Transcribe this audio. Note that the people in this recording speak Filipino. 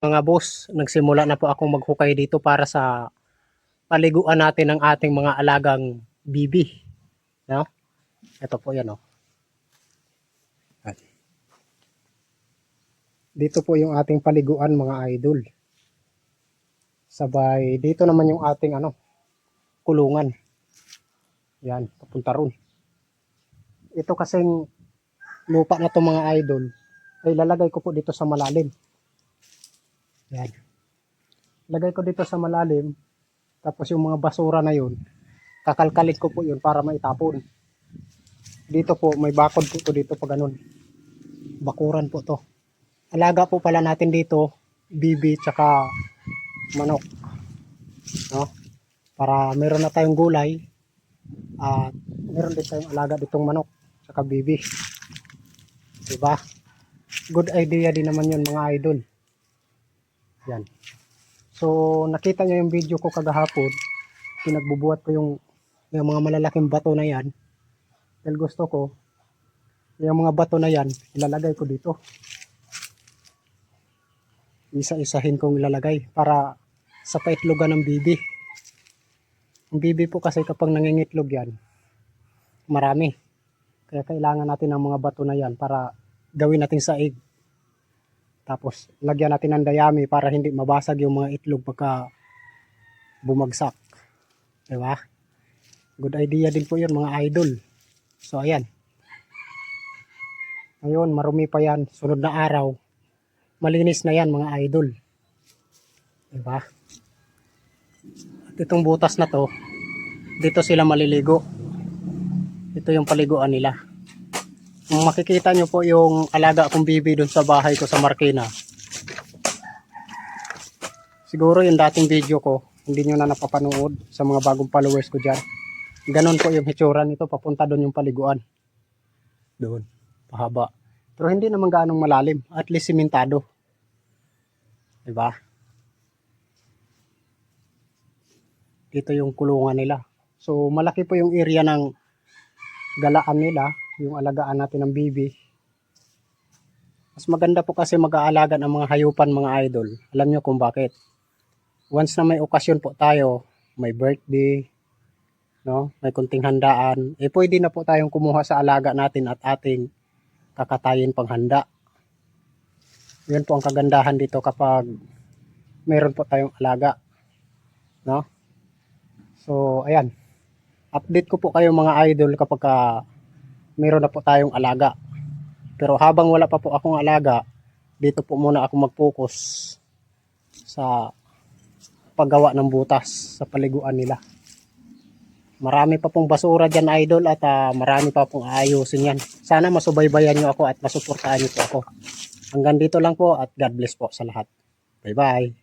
Mga boss, nagsimula na po akong maghukay dito para sa paliguan natin ng ating mga alagang bibi. No? Ito po yan. Oh. Dito po yung ating paliguan mga idol. Sabay, dito naman yung ating kulungan. Yan, papunta ron. Ito kasing lupa na to mga idol, ay lalagay ko po dito sa malalim. Yan. Lagay ko dito sa malalim, tapos yung mga basura na yun, kakalkalit ko po yun para maitapon. Dito po, may bakod po to dito pa ganun. Bakuran po to. Alaga po pala natin dito, bibi tsaka manok. No? Para meron na tayong gulay, at meron din tayong alaga ditong manok tsaka bibi. Diba? Good idea din naman yun mga idol. Yan. So, nakita nyo yung video ko kagahapon, pinagbubuhat ko yung mga malalaking bato na yan. Dahil gusto ko, yung mga bato na yan, ilalagay ko dito. Isa-isahin kong ilalagay para sa paitlogan ng bibi. Ang bibi po kasi kapag nangingitlog yan, marami. Kaya kailangan natin ng mga bato na yan para gawin natin saig. Tapos, lagyan natin ng dayami para hindi mabasag yung mga itlog pagka bumagsak. Diba? Good idea din po yun mga idol. So, ayan. Ngayon, marumi pa yan. Sunod na araw, malinis na yan mga idol. Diba? At itong butas na to, dito sila maliligo. Ito yung paliguan nila. Kung makikita nyo po yung alaga kong bibi dun sa bahay ko sa Marikina. Siguro yung dating video ko, hindi nyo na napapanood sa mga bagong followers ko dyan. Ganon po yung hitsura nito, papunta doon yung paliguan. Doon, pahaba. Pero hindi naman gaanong malalim, at least simentado. Diba? Dito yung kulungan nila. So malaki po yung area ng galaan nila, yung alagaan natin ng bibi. Mas maganda po kasi mag-aalaga ng mga hayupan mga idol. Alam nyo kung bakit. Once na may okasyon po tayo, may birthday, no, may kunting handaan, pwede na po tayong kumuha sa alaga natin at ating kakatayin panghanda. Yan po ang kagandahan dito kapag mayroon po tayong alaga. No? So, ayan. Update ko po kayo mga idol kapag meron na po tayong alaga. Pero habang wala pa po akong alaga, dito po muna ako mag-focus sa paggawa ng butas sa paliguan nila. Marami pa pong basura dyan idol at marami pa pong ayusin yan. Sana masubaybayan nyo ako at masuportahan nyo po ako. Hanggang dito lang po at God bless po sa lahat. Bye bye.